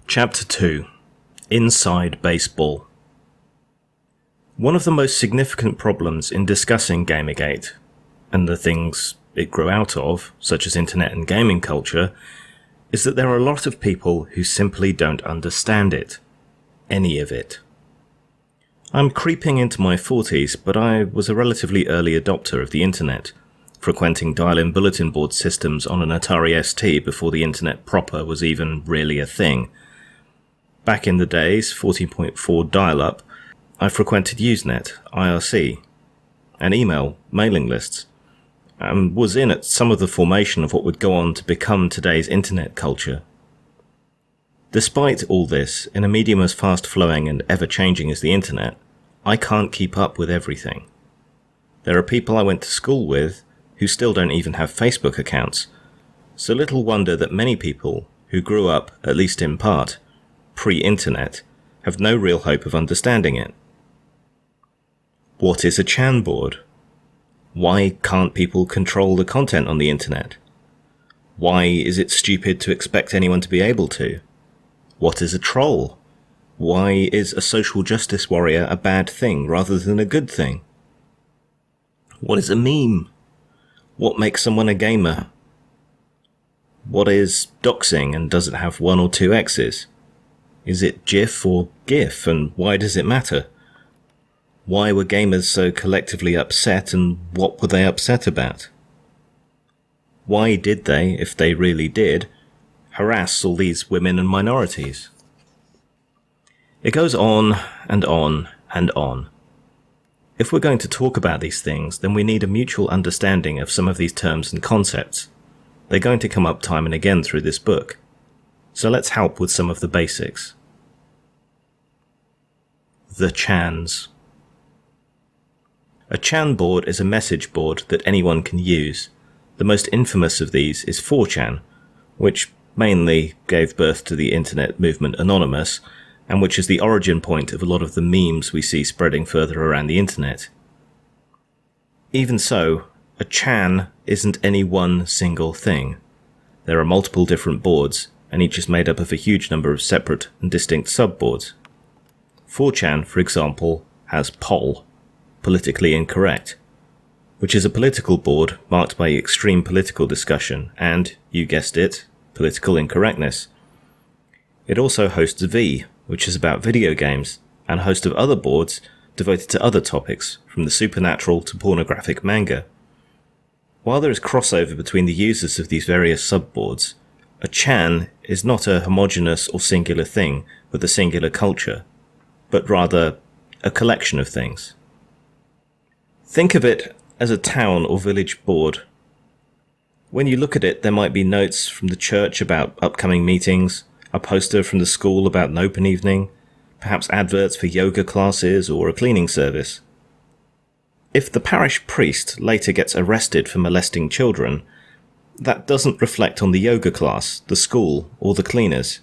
Chapter 2. Inside Baseball. One of the most significant problems in discussing Gamergate, and the things it grew out of, such as internet and gaming culture, is that there are a lot of people who simply don't understand it. Any of it. I'm creeping into my 40s, but I was a relatively early adopter of the internet, frequenting dial-in bulletin board systems on an Atari ST before the internet proper was even really a thing. Back in the days, 14.4 dial-up, I frequented Usenet, IRC, and email mailing lists, and was in at some of the formation of what would go on to become today's internet culture. Despite all this, in a medium as fast-flowing and ever-changing as the internet, I can't keep up with everything. There are people I went to school with who still don't even have Facebook accounts, so little wonder that many people who grew up, at least in part, pre-internet, have no real hope of understanding it. What is a chan board? Why can't people control the content on the internet? Why is it stupid to expect anyone to be able to? What is a troll? Why is a social justice warrior a bad thing rather than a good thing? What is a meme? What makes someone a gamer? What is doxing, and does it have 1 or 2 X's? Is it GIF or GIF, and why does it matter? Why were gamers so collectively upset, and what were they upset about? Why did they, if they really did, harass all these women and minorities? It goes on and on and on. If we're going to talk about these things, then we need a mutual understanding of some of these terms and concepts. They're going to come up time and again through this book. So let's help with some of the basics. The chans. A chan board is a message board that anyone can use. The most infamous of these is 4chan, which mainly gave birth to the internet movement Anonymous, and which is the origin point of a lot of the memes we see spreading further around the internet. Even so, a chan isn't any one single thing. There are multiple different boards, and each is made up of a huge number of separate and distinct subboards. 4chan, for example, has POL, politically incorrect, which is a political board marked by extreme political discussion and, you guessed it, political incorrectness. It also hosts V, which is about video games, and a host of other boards devoted to other topics, from the supernatural to pornographic manga. While there is crossover between the users of these various subboards, a chan is not a homogeneous or singular thing with a singular culture, but rather a collection of things. Think of it as a town or village board. When you look at it, there might be notes from the church about upcoming meetings, a poster from the school about an open evening, perhaps adverts for yoga classes or a cleaning service. If the parish priest later gets arrested for molesting children, that doesn't reflect on the yoga class, the school, or the cleaners.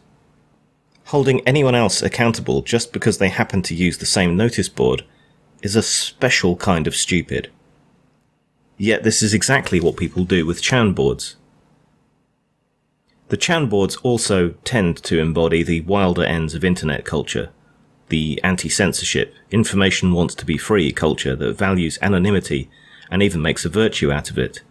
Holding anyone else accountable just because they happen to use the same notice board is a special kind of stupid. Yet this is exactly what people do with chan boards. The chan boards also tend to embody the wilder ends of internet culture, the anti-censorship, information wants to be free culture that values anonymity and even makes a virtue out of it.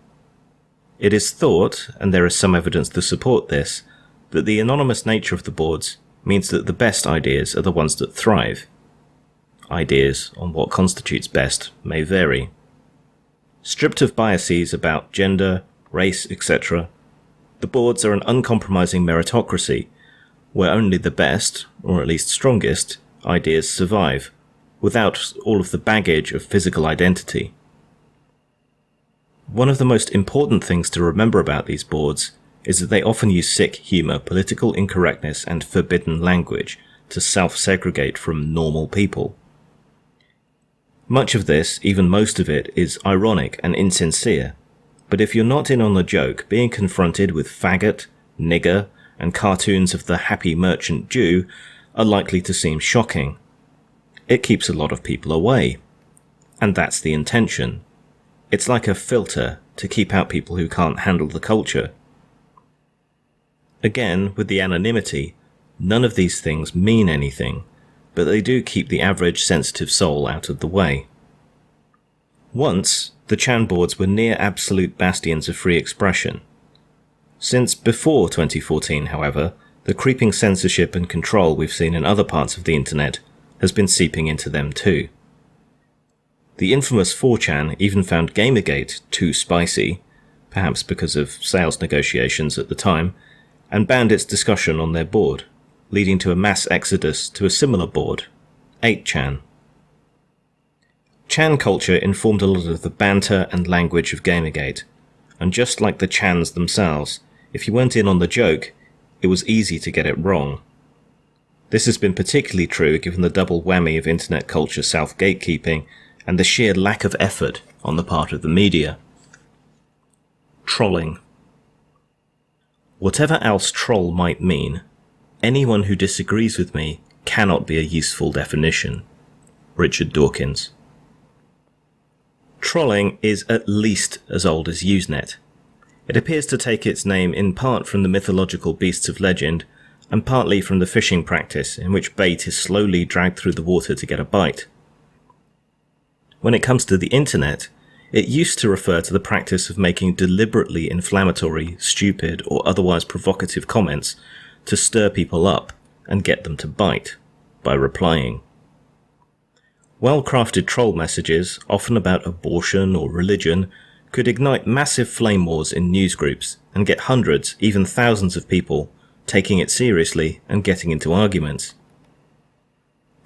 It is thought, and there is some evidence to support this, that the anonymous nature of the boards means that the best ideas are the ones that thrive. Ideas on what constitutes best may vary. Stripped of biases about gender, race, etc., the boards are an uncompromising meritocracy, where only the best, or at least strongest, ideas survive, without all of the baggage of physical identity. One of the most important things to remember about these boards is that they often use sick humour, political incorrectness, and forbidden language to self-segregate from normal people. Much of this, even most of it, is ironic and insincere, but if you're not in on the joke, being confronted with faggot, nigger, and cartoons of the happy merchant Jew are likely to seem shocking. It keeps a lot of people away. And that's the intention. It's like a filter to keep out people who can't handle the culture. Again, with the anonymity, None of these things mean anything, but they do keep the average sensitive soul out of the way. Once, the Chan boards were near absolute bastions of free expression. Since before 2014, however, the creeping censorship and control we've seen in other parts of the internet has been seeping into them too. The infamous 4chan even found Gamergate too spicy, perhaps because of sales negotiations at the time, and banned its discussion on their board, leading to a mass exodus to a similar board, 8chan. Chan culture informed a lot of the banter and language of Gamergate, and just like the Chans themselves, if you weren't in on the joke, it was easy to get it wrong. This has been particularly true given the double whammy of internet culture self-gatekeeping and the sheer lack of effort on the part of the media. Trolling. Whatever else troll might mean, anyone who disagrees with me cannot be a useful definition. Richard Dawkins. Trolling is at least as old as Usenet. It appears to take its name in part from the mythological beasts of legend, and partly from the fishing practice in which bait is slowly dragged through the water to get a bite. When it comes to the internet, it used to refer to the practice of making deliberately inflammatory, stupid, or otherwise provocative comments to stir people up and get them to bite, by replying. Well-crafted troll messages, often about abortion or religion, could ignite massive flame wars in newsgroups and get hundreds, even thousands of people taking it seriously and getting into arguments.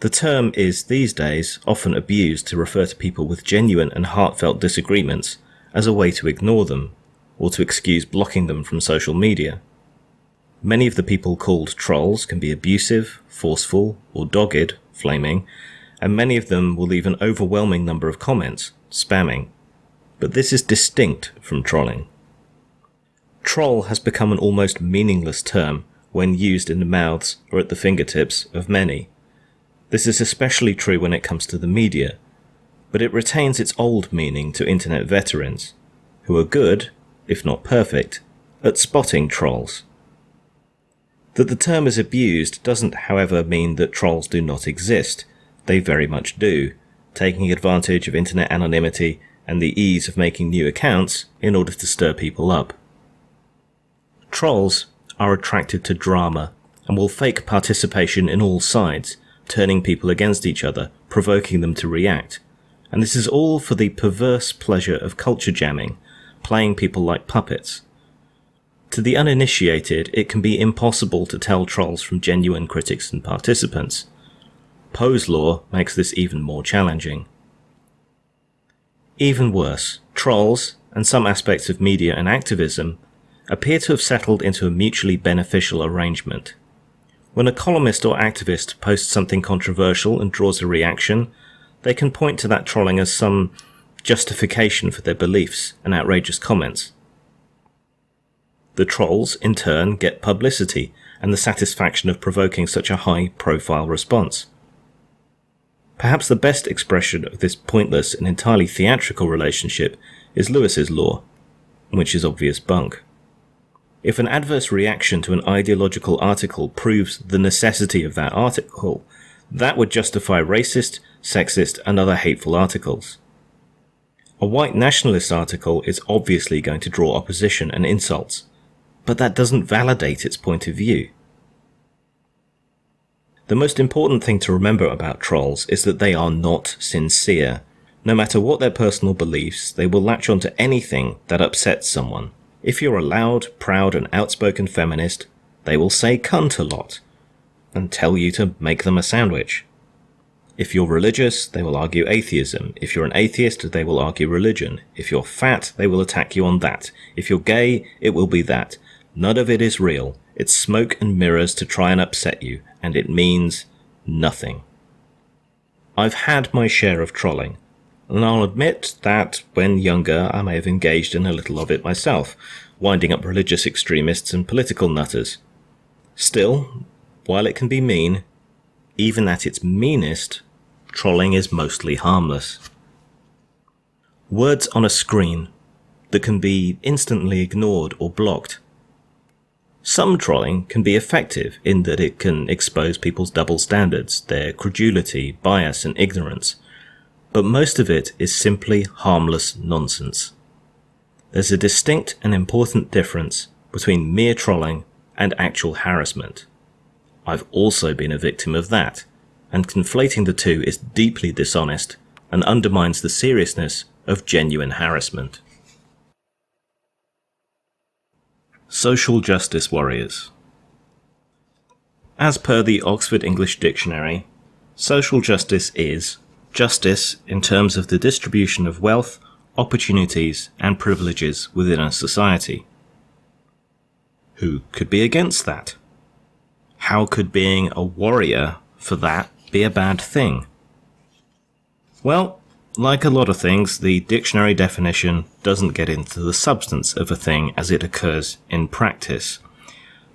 The term is, these days, often abused to refer to people with genuine and heartfelt disagreements as a way to ignore them, or to excuse blocking them from social media. Many of the people called trolls can be abusive, forceful, or dogged, flaming, and many of them will leave an overwhelming number of comments, spamming. But this is distinct from trolling. Troll has become an almost meaningless term when used in the mouths or at the fingertips of many. This is especially true when it comes to the media, but it retains its old meaning to internet veterans, who are good, if not perfect, at spotting trolls. That the term is abused doesn't, however, mean that trolls do not exist. They very much do, taking advantage of internet anonymity and the ease of making new accounts in order to stir people up. Trolls are attracted to drama and will fake participation in all sides, turning people against each other, provoking them to react. And this is all for the perverse pleasure of culture jamming, playing people like puppets. To the uninitiated, it can be impossible to tell trolls from genuine critics and participants. Poe's law makes this even more challenging. Even worse, trolls, and some aspects of media and activism, appear to have settled into a mutually beneficial arrangement. When a columnist or activist posts something controversial and draws a reaction, they can point to that trolling as some justification for their beliefs and outrageous comments. The trolls, in turn, get publicity and the satisfaction of provoking such a high-profile response. Perhaps the best expression of this pointless and entirely theatrical relationship is Lewis's law, which is obvious bunk. If an adverse reaction to an ideological article proves the necessity of that article, that would justify racist, sexist, and other hateful articles. A white nationalist article is obviously going to draw opposition and insults, but that doesn't validate its point of view. The most important thing to remember about trolls is that they are not sincere. No matter what their personal beliefs, they will latch onto anything that upsets someone. If you're a loud, proud, and outspoken feminist, they will say cunt a lot, and tell you to make them a sandwich. If you're religious, they will argue atheism. If you're an atheist, they will argue religion. If you're fat, they will attack you on that. If you're gay, it will be that. None of it is real. It's smoke and mirrors to try and upset you, and it means nothing. I've had my share of trolling, and I'll admit that when younger I may have engaged in a little of it myself, winding up religious extremists and political nutters. Still, while it can be mean, even at its meanest, trolling is mostly harmless. Words on a screen that can be instantly ignored or blocked. Some trolling can be effective in that it can expose people's double standards, their credulity, bias and ignorance, but most of it is simply harmless nonsense. There's a distinct and important difference between mere trolling and actual harassment. I've also been a victim of that, and conflating the two is deeply dishonest and undermines the seriousness of genuine harassment. Social justice warriors. As per the Oxford English Dictionary, social justice is justice in terms of the distribution of wealth, opportunities, and privileges within a society. Who could be against that? How could being a warrior for that be a bad thing? Well, like a lot of things, the dictionary definition doesn't get into the substance of a thing as it occurs in practice.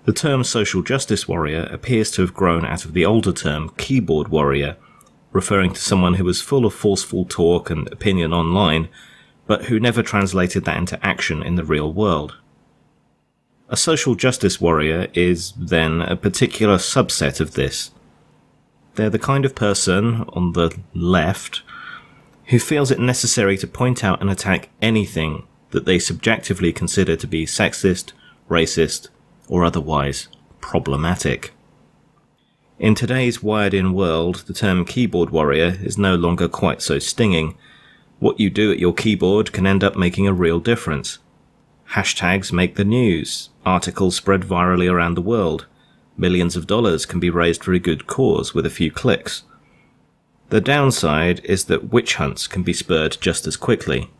The term social justice warrior appears to have grown out of the older term keyboard warrior, referring to someone who was full of forceful talk and opinion online, but who never translated that into action in the real world. A social justice warrior is, then, a particular subset of this. They're the kind of person, on the left, who feels it necessary to point out and attack anything that they subjectively consider to be sexist, racist, or otherwise problematic. In today's wired-in world, the term keyboard warrior is no longer quite so stinging. What you do at your keyboard can end up making a real difference. Hashtags make the news, articles spread virally around the world, millions of dollars can be raised for a good cause with a few clicks. The downside is that witch hunts can be spurred just as quickly.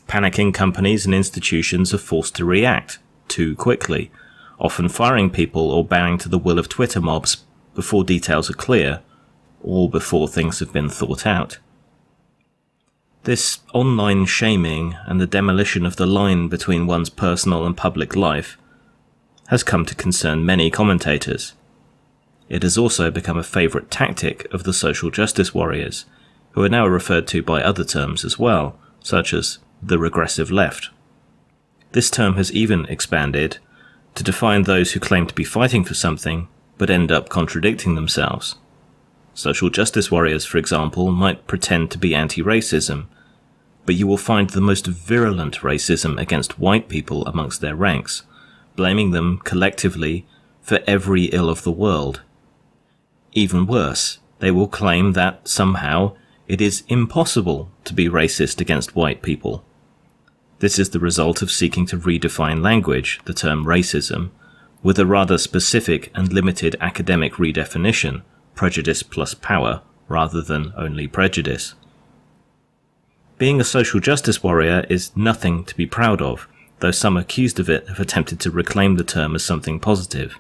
Panicking companies and institutions are forced to react too quickly, often firing people or bowing to the will of Twitter mobs before details are clear, or before things have been thought out. This online shaming and the demolition of the line between one's personal and public life has come to concern many commentators. It has also become a favourite tactic of the social justice warriors, who are now referred to by other terms as well, such as the regressive left. This term has even expanded to define those who claim to be fighting for something, but end up contradicting themselves. Social justice warriors, for example, might pretend to be anti-racism, but you will find the most virulent racism against white people amongst their ranks, blaming them collectively for every ill of the world. Even worse, they will claim that somehow it is impossible to be racist against white people. This is the result of seeking to redefine language, the term racism, with a rather specific and limited academic redefinition, prejudice plus power, rather than only prejudice. Being a social justice warrior is nothing to be proud of, though some accused of it have attempted to reclaim the term as something positive.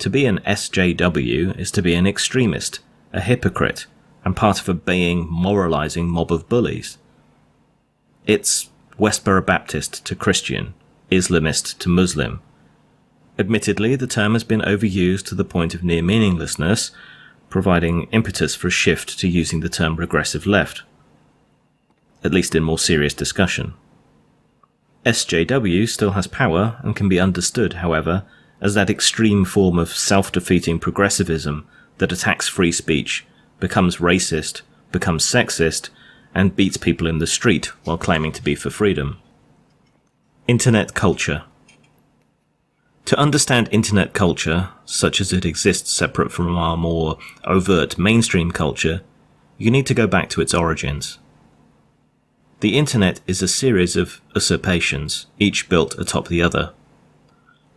To be an SJW is to be an extremist, a hypocrite, and part of a baying, moralizing mob of bullies. It's Westboro Baptist to Christian, Islamist to Muslim. Admittedly, the term has been overused to the point of near meaninglessness, providing impetus for a shift to using the term regressive left, at least in more serious discussion. SJW still has power and can be understood, however, as that extreme form of self-defeating progressivism that attacks free speech, becomes racist, becomes sexist, and beats people in the street while claiming to be for freedom. Internet culture. To understand internet culture, such as it exists separate from our more overt mainstream culture, you need to go back to its origins. The internet is a series of usurpations, each built atop the other.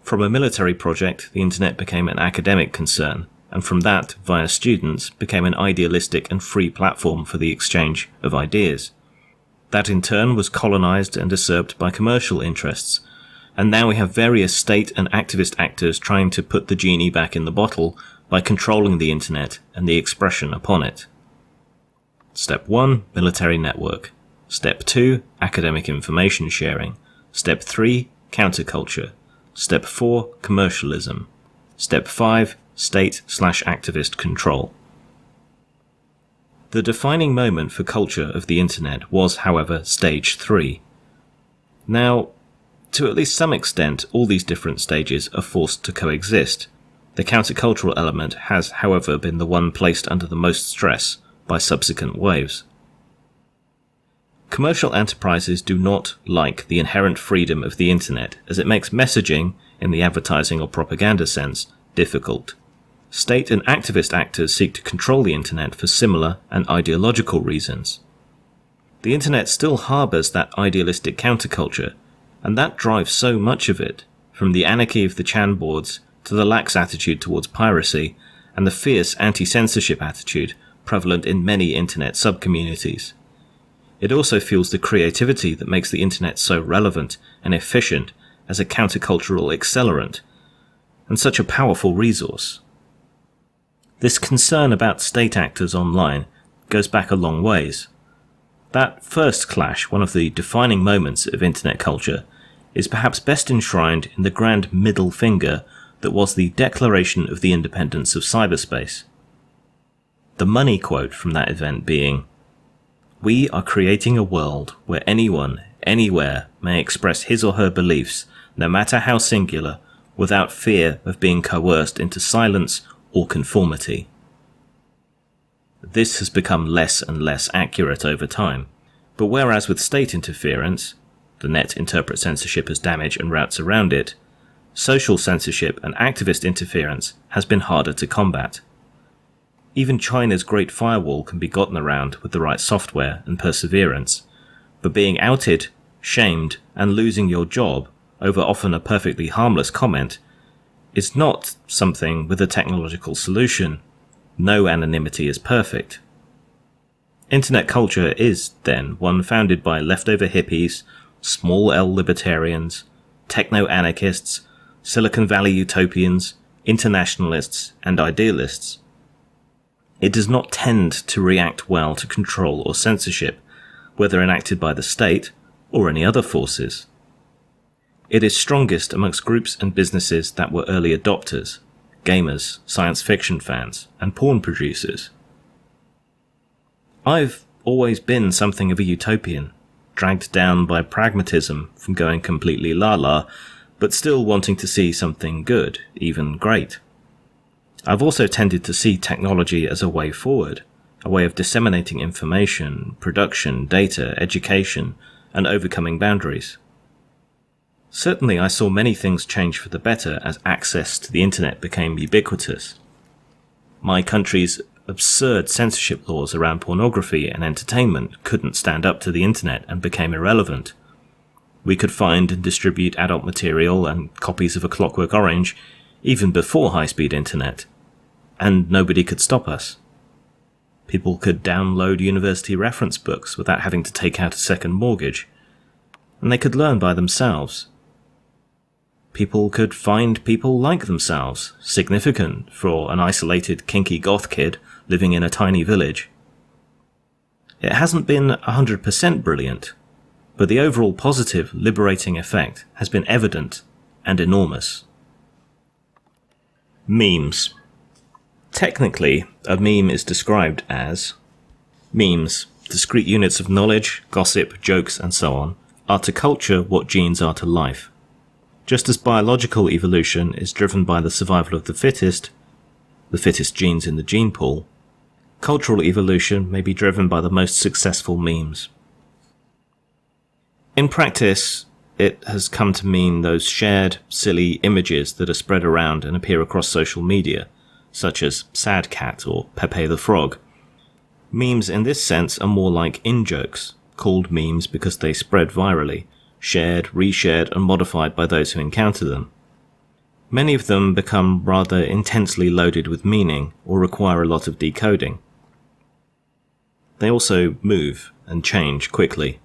From a military project, the internet became an academic concern, and from that, via students, became an idealistic and free platform for the exchange of ideas. That in turn was colonized and usurped by commercial interests, and now we have various state and activist actors trying to put the genie back in the bottle by controlling the internet and the expression upon it. Step 1, military network. Step 2, academic information sharing. Step 3, counterculture. Step 4, commercialism. Step 5, state/activist control. The defining moment for culture of the internet was, however, stage 3. Now, to at least some extent, all these different stages are forced to coexist. The countercultural element has, however, been the one placed under the most stress by subsequent waves. Commercial enterprises do not like the inherent freedom of the internet, as it makes messaging, in the advertising or propaganda sense, difficult. State and activist actors seek to control the internet for similar and ideological reasons. The internet still harbours that idealistic counterculture, and that drives so much of it, from the anarchy of the Chan boards to the lax attitude towards piracy and the fierce anti-censorship attitude prevalent in many internet sub-communities. It also fuels the creativity that makes the internet so relevant and efficient as a countercultural accelerant, and such a powerful resource. This concern about state actors online goes back a long ways. That first clash, one of the defining moments of internet culture, is perhaps best enshrined in the grand middle finger that was the Declaration of the Independence of Cyberspace. The money quote from that event being, "We are creating a world where anyone, anywhere, may express his or her beliefs, no matter how singular, without fear of being coerced into silence or conformity." This has become less and less accurate over time, but whereas with state interference, the net interprets censorship as damage and routes around it, social censorship and activist interference has been harder to combat. Even China's Great Firewall can be gotten around with the right software and perseverance, but being outed, shamed, and losing your job over often a perfectly harmless comment is not something with a technological solution. No anonymity is perfect. Internet culture is, then, one founded by leftover hippies, small L libertarians, techno-anarchists, Silicon Valley utopians, internationalists, and idealists. It does not tend to react well to control or censorship, whether enacted by the state or any other forces. It is strongest amongst groups and businesses that were early adopters, gamers, science fiction fans, and porn producers. I've always been something of a utopian, dragged down by pragmatism from going completely la-la, but still wanting to see something good, even great. I've also tended to see technology as a way forward, a way of disseminating information, production, data, education, and overcoming boundaries. Certainly I saw many things change for the better as access to the internet became ubiquitous. My country's absurd censorship laws around pornography and entertainment couldn't stand up to the internet and became irrelevant. We could find and distribute adult material and copies of A Clockwork Orange even before high-speed internet, and nobody could stop us. People could download university reference books without having to take out a second mortgage, and they could learn by themselves. People could find people like themselves, significant for an isolated kinky goth kid living in a tiny village. It hasn't been 100% brilliant, but the overall positive, liberating effect has been evident and enormous. Memes. Technically, a meme is described as memes, discrete units of knowledge, gossip, jokes, and so on, are to culture what genes are to life. Just as biological evolution is driven by the survival of the fittest genes in the gene pool, cultural evolution may be driven by the most successful memes. In practice, it has come to mean those shared, silly images that are spread around and appear across social media, such as Sad Cat or Pepe the Frog. Memes in this sense are more like in-jokes, called memes because they spread virally, shared, reshared, and modified by those who encounter them. Many of them become rather intensely loaded with meaning or require a lot of decoding. They also move and change quickly.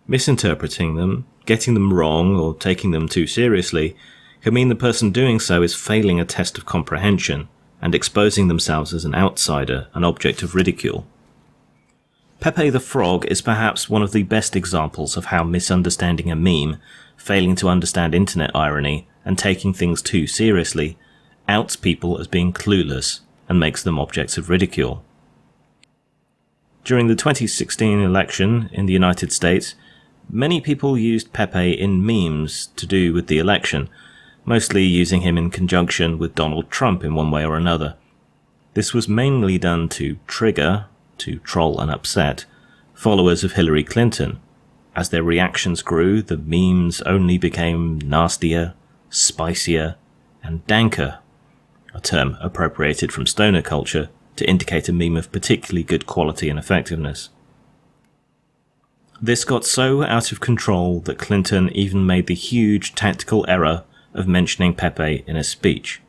Misinterpreting them, getting them wrong, or taking them too seriously can mean the person doing so is failing a test of comprehension and exposing themselves as an outsider, an object of ridicule. Pepe the Frog is perhaps one of the best examples of how misunderstanding a meme, failing to understand internet irony, and taking things too seriously outs people as being clueless and makes them objects of ridicule. During the 2016 election in the United States, Many people used Pepe in memes to do with the election, mostly using him in conjunction with Donald Trump in one way or another. This was mainly done to trigger, to troll and upset, followers of Hillary Clinton. As their reactions grew, the memes only became nastier, spicier, and danker, a term appropriated from stoner culture to indicate a meme of particularly good quality and effectiveness. This got so out of control that Clinton even made the huge tactical error of mentioning Pepe in a speech,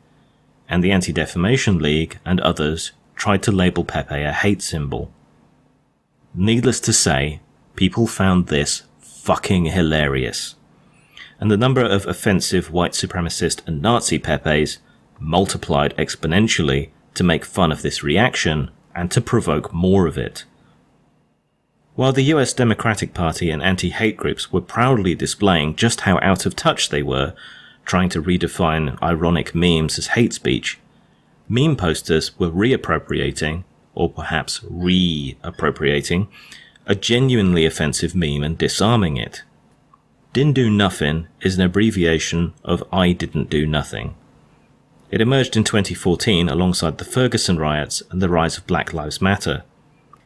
and the Anti-Defamation League and others tried to label Pepe a hate symbol. Needless to say, people found this fucking hilarious, and the number of offensive white supremacist and Nazi Pepes multiplied exponentially to make fun of this reaction and to provoke more of it. While the US Democratic Party and anti-hate groups were proudly displaying just how out of touch they were, trying to redefine ironic memes as hate speech, meme posters were reappropriating, or perhaps re-appropriating, a genuinely offensive meme and disarming it. Didn't do nothing is an abbreviation of I didn't do nothing. It emerged in 2014 alongside the Ferguson riots and the rise of Black Lives Matter.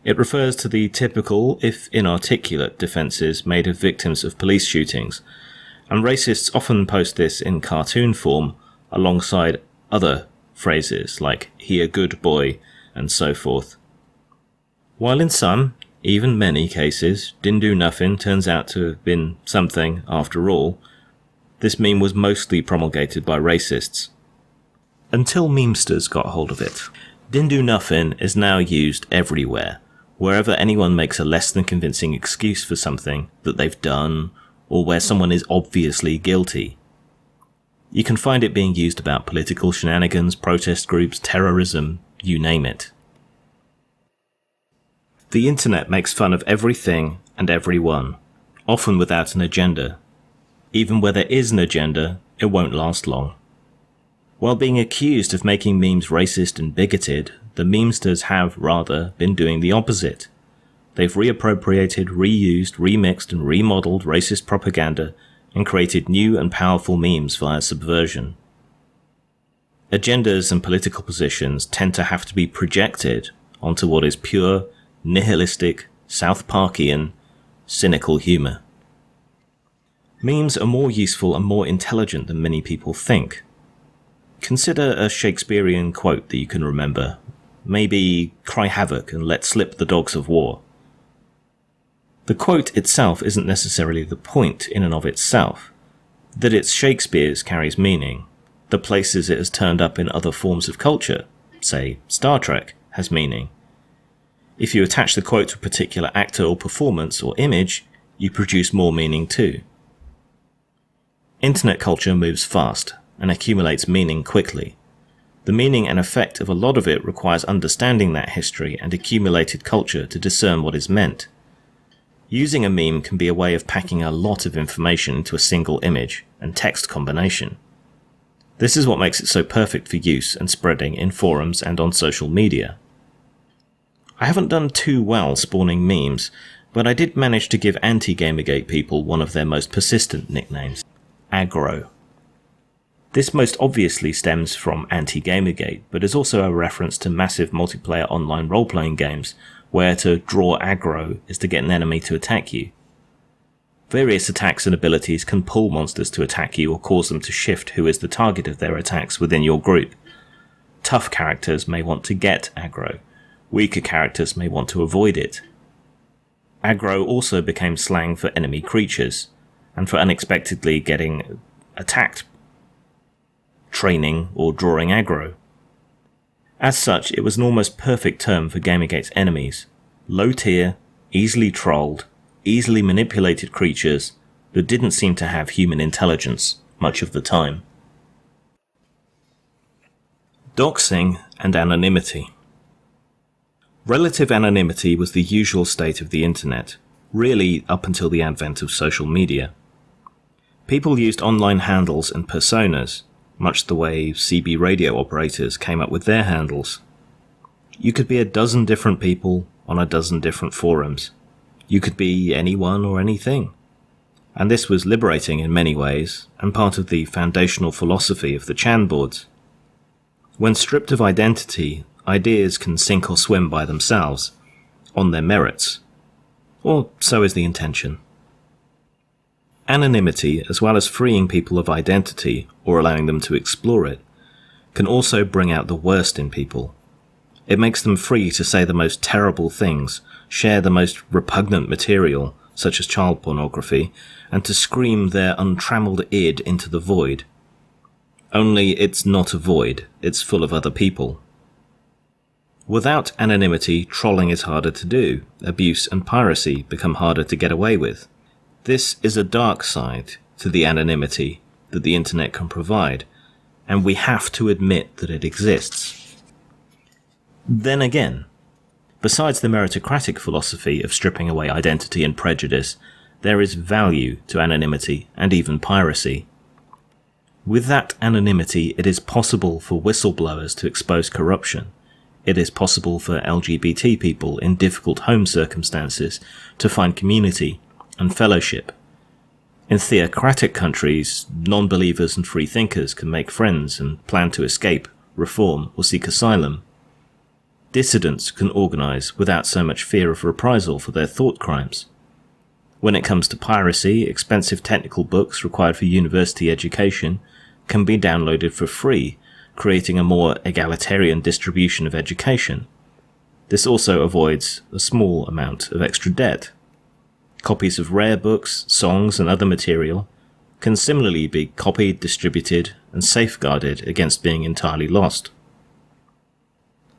It refers to the typical, if inarticulate, defences made of victims of police shootings, and racists often post this in cartoon form alongside other phrases like "he a good boy" and so forth. While in some, even many cases, "didn't do nothing" turns out to have been something after all, this meme was mostly promulgated by racists. Until memesters got hold of it. "Didn't do nothing" is now used everywhere, wherever anyone makes a less than convincing excuse for something that they've done, or where someone is obviously guilty. You can find it being used about political shenanigans, protest groups, terrorism, you name it. The internet makes fun of everything and everyone, often without an agenda. Even where there is an agenda, it won't last long. While being accused of making memes racist and bigoted, the memesters have, rather, been doing the opposite. They've reappropriated, reused, remixed and remodeled racist propaganda and created new and powerful memes via subversion. Agendas and political positions tend to have to be projected onto what is pure, nihilistic, South Parkian, cynical humour. Memes are more useful and more intelligent than many people think. Consider a Shakespearean quote that you can remember. Maybe "cry havoc and let slip the dogs of war." The quote itself isn't necessarily the point in and of itself. That it's Shakespeare's carries meaning. The places it has turned up in other forms of culture, say Star Trek, has meaning. If you attach the quote to a particular actor or performance or image, you produce more meaning too. Internet culture moves fast and accumulates meaning quickly. The meaning and effect of a lot of it requires understanding that history and accumulated culture to discern what is meant. Using a meme can be a way of packing a lot of information into a single image and text combination. This is what makes it so perfect for use and spreading in forums and on social media. I haven't done too well spawning memes, but I did manage to give anti-Gamergate people one of their most persistent nicknames, aggro. This most obviously stems from Anti-Gamergate, but is also a reference to massive multiplayer online role-playing games, where to draw aggro is to get an enemy to attack you. Various attacks and abilities can pull monsters to attack you or cause them to shift who is the target of their attacks within your group. Tough characters may want to get aggro, weaker characters may want to avoid it. Aggro also became slang for enemy creatures, and for unexpectedly getting attacked, training, or drawing aggro. As such, it was an almost perfect term for Gamergate's enemies. Low tier, easily trolled, easily manipulated creatures that didn't seem to have human intelligence much of the time. Doxing and anonymity. Relative anonymity was the usual state of the internet, really up until the advent of social media. People used online handles and personas, much the way CB radio operators came up with their handles. You could be a dozen different people on a dozen different forums. You could be anyone or anything. and this was liberating in many ways, and part of the foundational philosophy of the Chan boards. When stripped of identity, ideas can sink or swim by themselves, on their merits. Or so is the intention. Anonymity, as well as freeing people of identity or allowing them to explore it, can also bring out the worst in people. It makes them free to say the most terrible things, share the most repugnant material, such as child pornography, and to scream their untrammeled id into the void. Only it's not a void, it's full of other people. Without anonymity, trolling is harder to do, abuse and piracy become harder to get away with. This is a dark side to the anonymity that the internet can provide, and we have to admit that it exists. Then again, besides the meritocratic philosophy of stripping away identity and prejudice, there is value to anonymity and even piracy. With that anonymity, it is possible for whistleblowers to expose corruption. It is possible for LGBT people in difficult home circumstances to find community and fellowship. In theocratic countries, non-believers and free thinkers can make friends and plan to escape, reform, or seek asylum. Dissidents can organize without so much fear of reprisal for their thought crimes. When it comes to piracy, expensive technical books required for university education can be downloaded for free, creating a more egalitarian distribution of education. This also avoids a small amount of extra debt. Copies of rare books, songs, and other material can similarly be copied, distributed, and safeguarded against being entirely lost.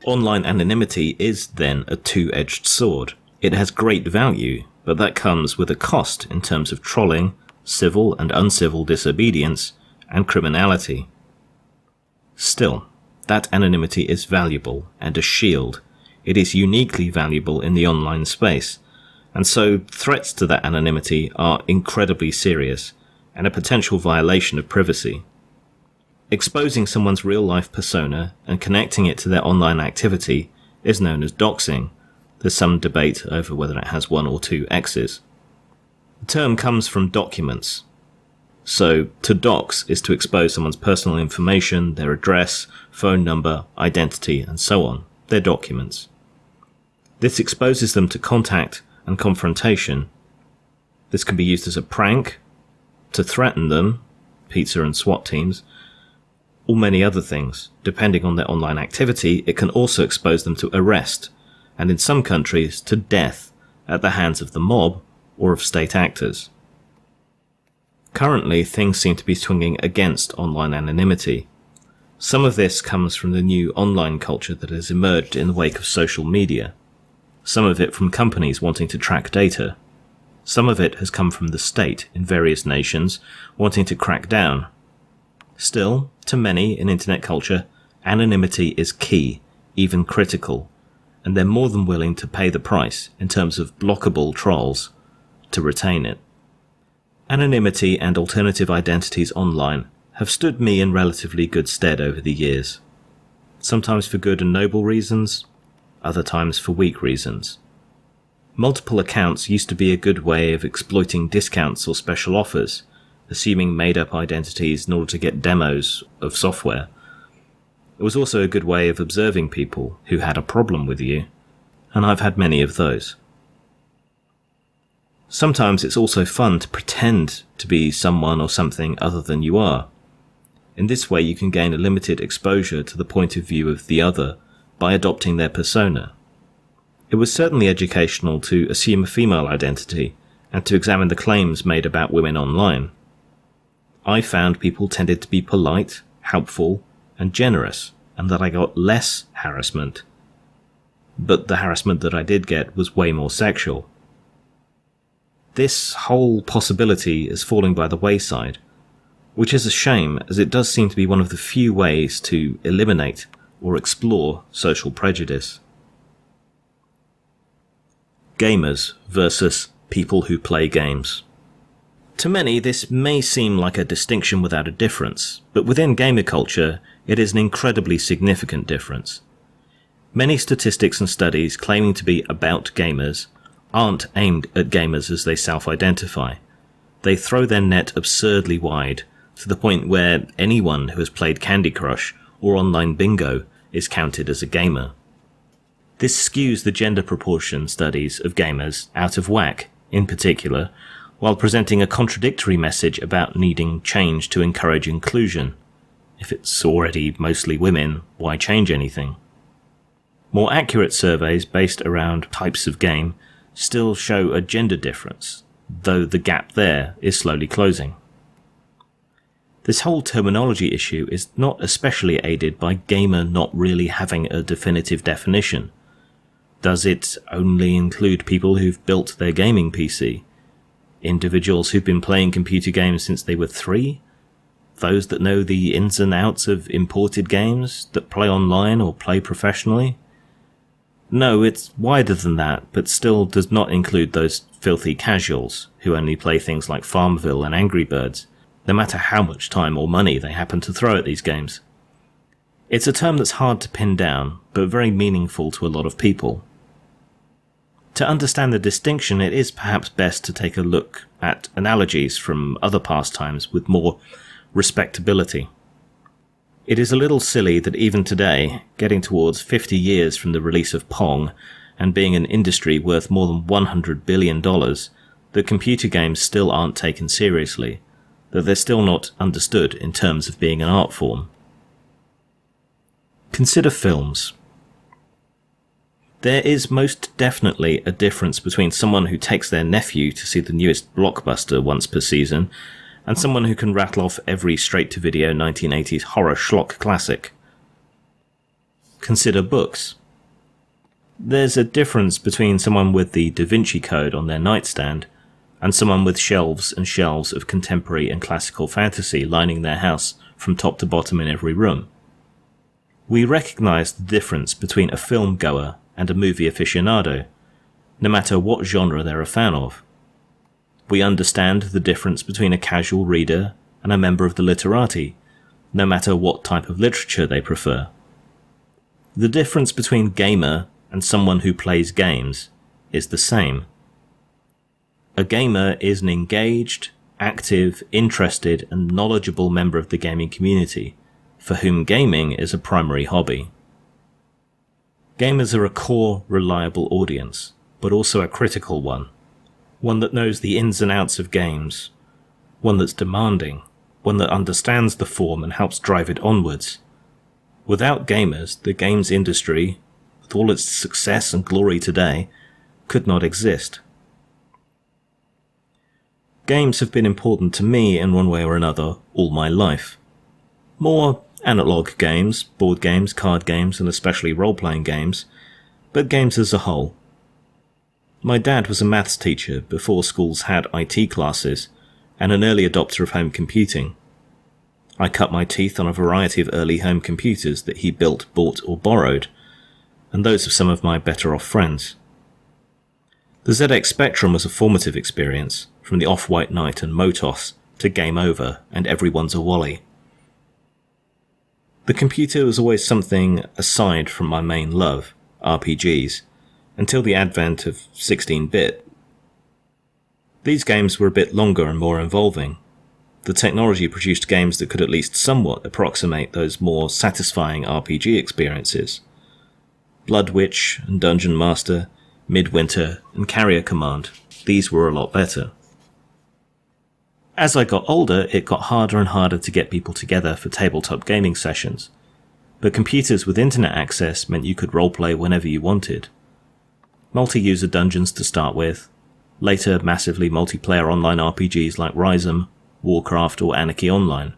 Online anonymity is then a two-edged sword. It has great value, but that comes with a cost in terms of trolling, civil and uncivil disobedience, and criminality. Still, that anonymity is valuable and a shield. It is uniquely valuable in the online space, and so threats to that anonymity are incredibly serious and a potential violation of privacy. Exposing someone's real-life persona and connecting it to their online activity is known as doxing. There's some debate over whether it has one or two X's. The term comes from documents. So, to dox is to expose someone's personal information, their address, phone number, identity, and so on, their documents. This exposes them to contact and confrontation. This can be used as a prank, to threaten them, pizza and SWAT teams, or many other things. Depending on their online activity, it can also expose them to arrest, and in some countries to death at the hands of the mob or of state actors. Currently, things seem to be swinging against online anonymity. Some of this comes from the new online culture that has emerged in the wake of social media. Some of it from companies wanting to track data. Some of it has come from the state in various nations wanting to crack down. Still, to many in internet culture, anonymity is key, even critical, and they're more than willing to pay the price in terms of blockable trolls to retain it. Anonymity and alternative identities online have stood me in relatively good stead over the years. Sometimes for good and noble reasons, other times for weak reasons. Multiple accounts used to be a good way of exploiting discounts or special offers, assuming made-up identities in order to get demos of software. It was also a good way of observing people who had a problem with you, and I've had many of those. Sometimes it's also fun to pretend to be someone or something other than you are. In this way you can gain a limited exposure to the point of view of the other by adopting their persona. It was certainly educational to assume a female identity and to examine the claims made about women online. I found people tended to be polite, helpful, and generous, and that I got less harassment. But the harassment that I did get was way more sexual. This whole possibility is falling by the wayside, which is a shame, as it does seem to be one of the few ways to eliminate or explore social prejudice. Gamers versus people who play games. To many, this may seem like a distinction without a difference, but within gamer culture, it is an incredibly significant difference. Many statistics and studies claiming to be about gamers aren't aimed at gamers as they self-identify. they throw their net absurdly wide, to the point where anyone who has played Candy Crush or online bingo is counted as a gamer. This skews the gender proportion studies of gamers out of whack, in particular, while presenting a contradictory message about needing change to encourage inclusion. If it's already mostly women, why change anything? More accurate surveys based around types of game still show a gender difference, though the gap there is slowly closing. This whole terminology issue is not especially aided by gamer not really having a definitive definition. Does it only include people who've built their gaming PC? Individuals who've been playing computer games since they were 3? Those that know the ins and outs of imported games, that play online or play professionally? No, it's wider than that, but still does not include those filthy casuals who only play things like Farmville and Angry Birds, no matter how much time or money they happen to throw at these games. It's a term that's hard to pin down, but very meaningful to a lot of people. To understand the distinction, it is perhaps best to take a look at analogies from other pastimes with more respectability. It is a little silly that even today, getting towards 50 years from the release of Pong, and being an industry worth more than $100 billion, that computer games still aren't taken seriously, that they're still not understood in terms of being an art form. Consider films. There is most definitely a difference between someone who takes their nephew to see the newest blockbuster once per season and someone who can rattle off every straight-to-video 1980s horror schlock classic. Consider books. There's a difference between someone with the Da Vinci Code on their nightstand and someone with shelves and shelves of contemporary and classical fantasy lining their house from top to bottom in every room. We recognise the difference between a film goer and a movie aficionado, no matter what genre they're a fan of. We understand the difference between a casual reader and a member of the literati, no matter what type of literature they prefer. The difference between gamer and someone who plays games is the same. A gamer is an engaged, active, interested, and knowledgeable member of the gaming community, for whom gaming is a primary hobby. Gamers are a core, reliable audience, but also a critical one that knows the ins and outs of games, one that's demanding, one that understands the form and helps drive it onwards. Without gamers, the games industry, with all its success and glory today, could not exist. Games have been important to me in one way or another all my life. More analog games, board games, card games, and especially role-playing games, but games as a whole. My dad was a maths teacher before schools had IT classes, and an early adopter of home computing. I cut my teeth on a variety of early home computers that he built, bought, or borrowed, and those of some of my better-off friends. The ZX Spectrum was a formative experience, from the Off-White Knight and Motos to Game Over and Everyone's a Wally. The computer was always something aside from my main love, RPGs, until the advent of 16-bit. These games were a bit longer and more involving. The technology produced games that could at least somewhat approximate those more satisfying RPG experiences. Blood Witch and Dungeon Master, Midwinter and Carrier Command, these were a lot better. As I got older, it got harder and harder to get people together for tabletop gaming sessions, but computers with internet access meant you could roleplay whenever you wanted. Multi-user dungeons to start with, later massively multiplayer online RPGs like Rhizome, Warcraft or Anarchy Online.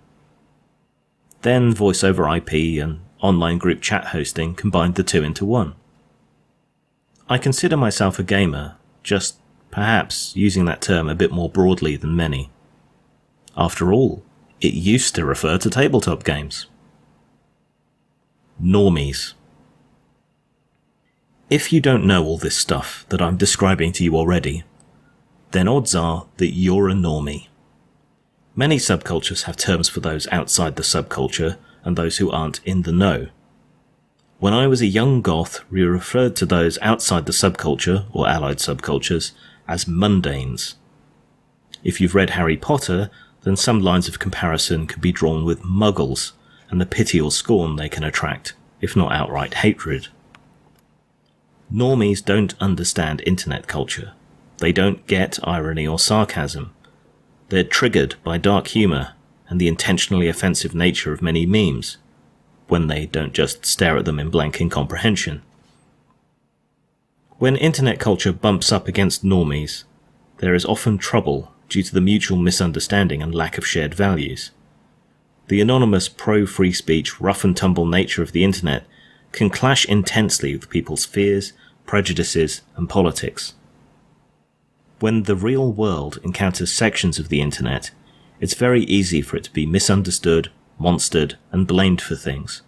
Then voice over IP and online group chat hosting combined the two into one. I consider myself a gamer, just perhaps using that term a bit more broadly than many. After all, it used to refer to tabletop games. Normies. If you don't know all this stuff that I'm describing to you already, then odds are that you're a normie. Many subcultures have terms for those outside the subculture and those who aren't in the know. When I was a young goth, we referred to those outside the subculture, or allied subcultures, as mundanes. If you've read Harry Potter, then some lines of comparison could be drawn with muggles and the pity or scorn they can attract, if not outright hatred. Normies don't understand internet culture. They don't get irony or sarcasm. They're triggered by dark humour and the intentionally offensive nature of many memes, when they don't just stare at them in blank incomprehension. When internet culture bumps up against normies, there is often trouble due to the mutual misunderstanding and lack of shared values. The anonymous pro-free speech, rough and tumble nature of the internet can clash intensely with people's fears, prejudices, and politics. When the real world encounters sections of the internet, it's very easy for it to be misunderstood, monstered, and blamed for things.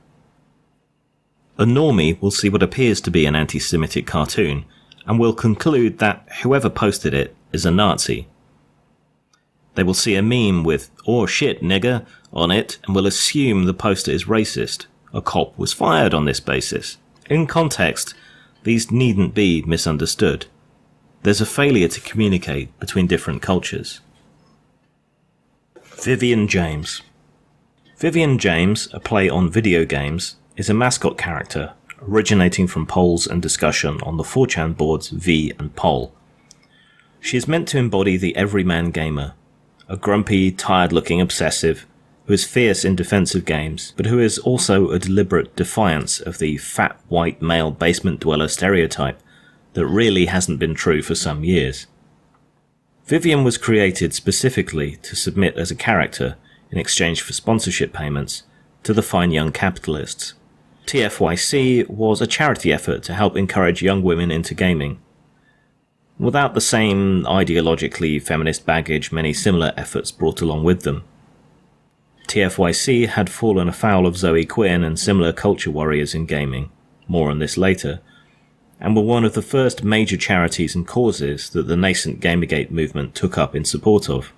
A normie will see what appears to be an anti-Semitic cartoon and will conclude that whoever posted it is a Nazi. They will see a meme with "oh shit nigger" on it and will assume the poster is racist. A cop was fired on this basis. In context, these needn't be misunderstood. There's a failure to communicate between different cultures. Vivian James. Vivian James, a play on video games, is a mascot character originating from polls and discussion on the 4chan boards V and Poll. She is meant to embody the everyman gamer, a grumpy, tired-looking obsessive who is fierce in defense of games, but who is also a deliberate defiance of the fat white male basement dweller stereotype that really hasn't been true for some years. Vivian was created specifically to submit as a character in exchange for sponsorship payments to the fine young capitalists. TFYC was a charity effort to help encourage young women into gaming, without the same ideologically feminist baggage many similar efforts brought along with them. TFYC had fallen afoul of Zoe Quinn and similar culture warriors in gaming, more on this later, and were one of the first major charities and causes that the nascent Gamergate movement took up in support of.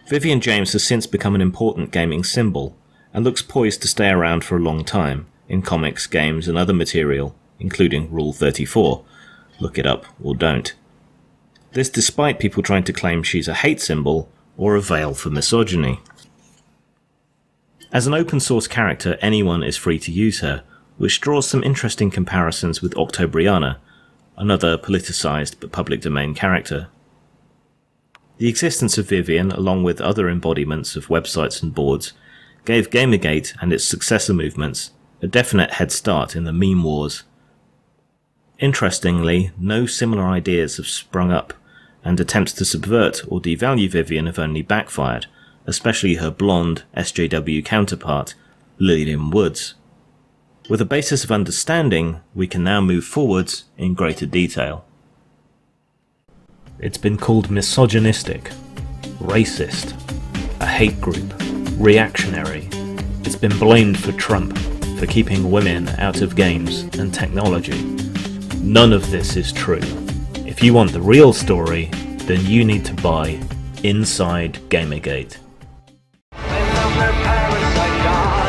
Vivian James has since become an important gaming symbol, and looks poised to stay around for a long time, in comics, games and other material, including Rule 34. Look it up, or don't. This despite people trying to claim she's a hate symbol, or a veil for misogyny. As an open source character, anyone is free to use her, which draws some interesting comparisons with Octobriana, another politicized but public domain character. The existence of Vivian, along with other embodiments of websites and boards, gave Gamergate and its successor movements a definite head start in the meme wars. Interestingly, no similar ideas have sprung up, and attempts to subvert or devalue Vivian have only backfired, especially her blonde SJW counterpart, Lillian Woods. With a basis of understanding, we can now move forwards in greater detail. It's been called misogynistic, racist, a hate group, reactionary. It's been blamed for Trump, for keeping women out of games and technology. None of this is true. If you want the real story, then you need to buy Inside Gamergate. They love their parasite God.